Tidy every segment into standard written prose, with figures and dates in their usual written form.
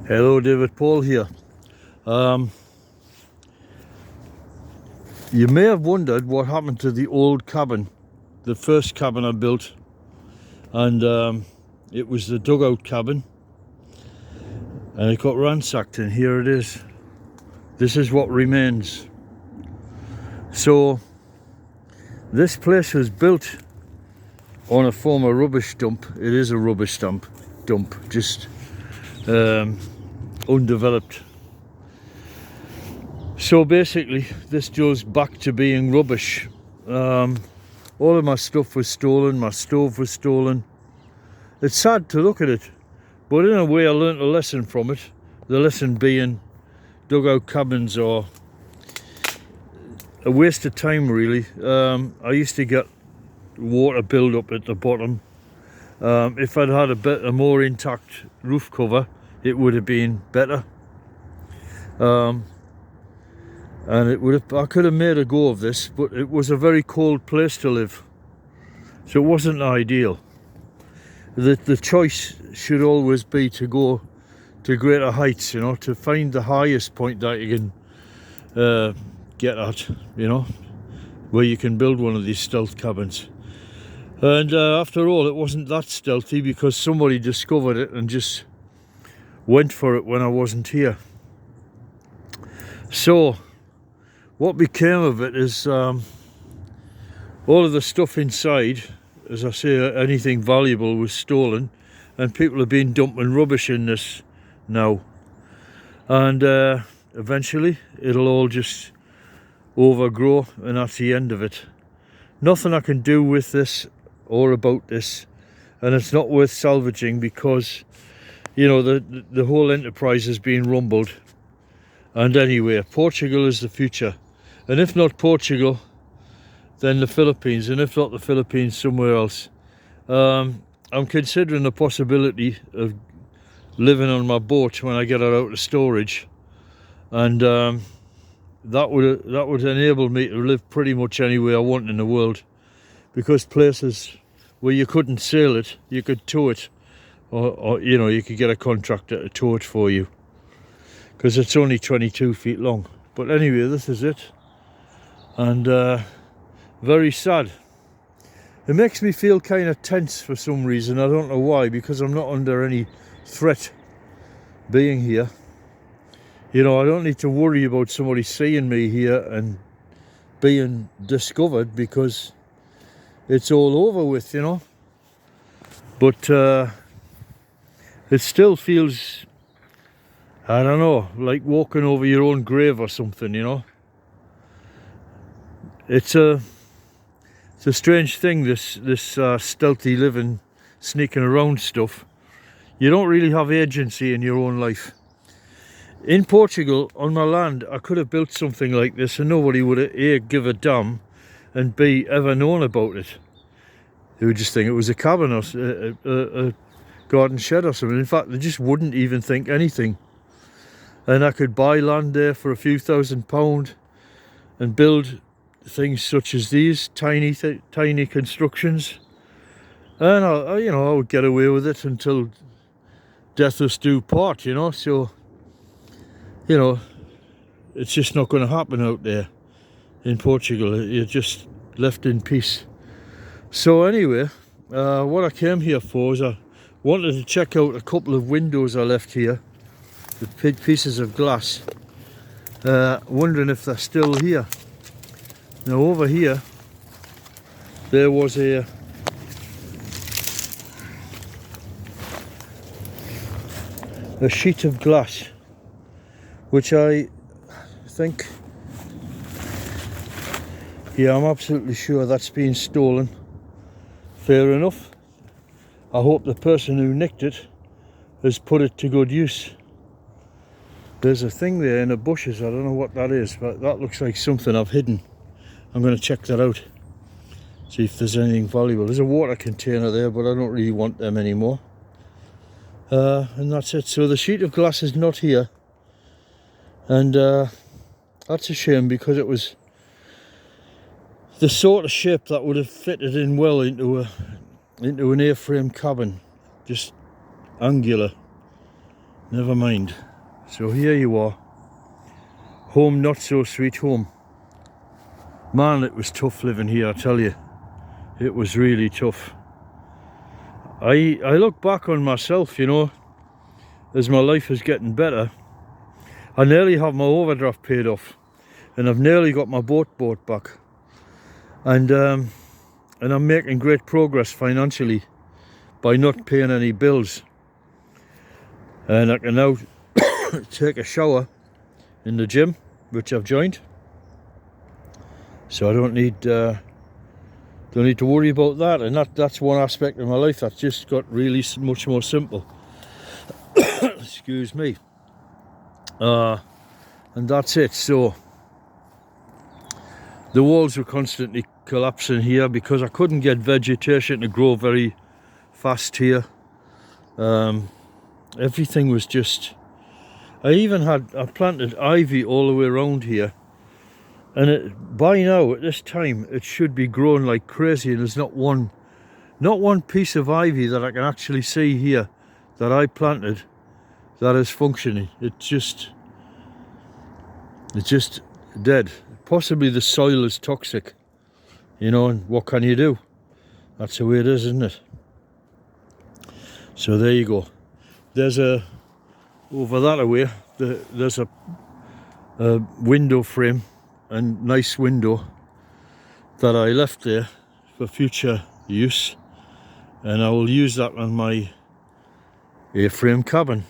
Hello, David Paul here. You may have wondered what happened to the old cabin, the first cabin I built, and it was the dugout cabin, and it got ransacked, and here it is. This is what remains. So this place was built on a former rubbish dump. It is a rubbish dump, just undeveloped. So basically this goes back to being rubbish. All of my stuff was stolen, my stove was stolen. It's sad to look at it, but in a way I learnt a lesson from it. The lesson being dugout cabins are a waste of time, really. I used to get water build up at the bottom. If I'd had a more intact roof cover, it would have been better. And I could have made a go of this, but it was a very cold place to live, so it wasn't ideal. The choice should always be to go to greater heights, you know, to find the highest point that you can get at, you know, where you can build one of these stealth cabins. And after all, it wasn't that stealthy because somebody discovered it and just went for it when I wasn't here. So what became of it is all of the stuff inside, as I say, anything valuable was stolen, and people have been dumping rubbish in this now, and eventually it'll all just overgrow, and that's the end of it. Nothing I can do with this or about this, and it's not worth salvaging because, you know, the whole enterprise has been rumbled. And anyway, Portugal is the future, and if not Portugal, then the Philippines, and if not the Philippines, somewhere else. I'm considering the possibility of living on my boat when I get it out of storage, and that would enable me to live pretty much anywhere I want in the world, because places where you couldn't sail it, you could tow it, or you know, you could get a contractor to tow it for you, because it's only 22 feet long. But anyway, this is it, and very sad. It makes me feel kind of tense for some reason. I don't know why, because I'm not under any threat being here. You know, I don't need to worry about somebody seeing me here and being discovered, because it's all over with, you know. But it still feels, I don't know, like walking over your own grave or something, you know. It's a strange thing, this stealthy living, sneaking around stuff. You don't really have agency in your own life. In Portugal, on my land, I could have built something like this and nobody would have A, give a damn, and B, ever known about it. They would just think it was a cabin or a garden shed or something. In fact, they just wouldn't even think anything. And I could buy land there for a few £1,000s and build things such as these tiny constructions, and I would get away with it until death us do part, you know. So, you know, it's just not going to happen out there in Portugal. You're just left in peace. So anyway, what I came here for is I wanted to check out a couple of windows I left here, the big pieces of glass, wondering if they're still here. Now over here, there was a sheet of glass, which I think, yeah, I'm absolutely sure that's been stolen. Fair enough. I hope the person who nicked it has put it to good use. There's a thing there in the bushes, I don't know what that is, but that looks like something I've hidden. I'm going to check that out, see if there's anything valuable. There's a water container there, but I don't really want them anymore. And that's it. So the sheet of glass is not here, and that's a shame, because it was the sort of shape that would have fitted in well into an A-frame cabin, just angular. Never mind. So here you are. Home not so sweet home. Man, it was tough living here, I tell you. It was really tough. I look back on myself, you know, as my life is getting better. I nearly have my overdraft paid off, and I've nearly got my boat bought back. And I'm making great progress financially by not paying any bills. And I can now take a shower in the gym, which I've joined. So I don't need to worry about that. And that's one aspect of my life that's just got really much more simple. Excuse me. And that's it. So the walls were constantly collapsing here because I couldn't get vegetation to grow very fast here. Everything was just, I planted ivy all the way around here, and by now at this time it should be growing like crazy, and there's not one piece of ivy that I can actually see here that I planted that is functioning. It's just dead. Possibly the soil is toxic, you know, and what can you do? That's the way it is, isn't it? So there you go. There's over that away, there's a window frame, and nice window that I left there for future use, and I will use that on my A-frame cabin.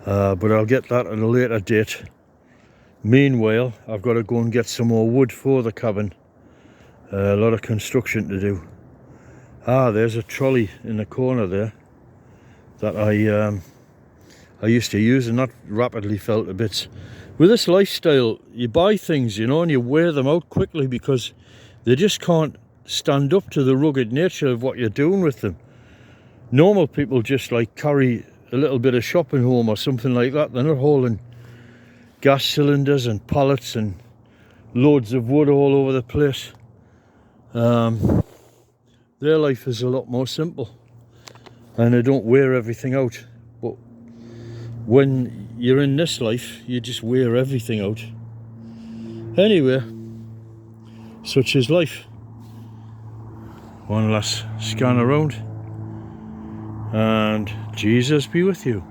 But I'll get that at a later date. Meanwhile, I've got to go and get some more wood for the cabin. A lot of construction to do. There's a trolley in the corner there that I used to use, and that rapidly fell to bits. With this lifestyle, you buy things, you know, and you wear them out quickly because they just can't stand up to the rugged nature of what you're doing with them. Normal people just like carry a little bit of shopping home or something like that. They're not hauling gas cylinders and pallets and loads of wood all over the place. Their life is a lot more simple, and they don't wear everything out. But when you're in this life, you just wear everything out. Anyway, such is life. One last scan around, and Jesus be with you.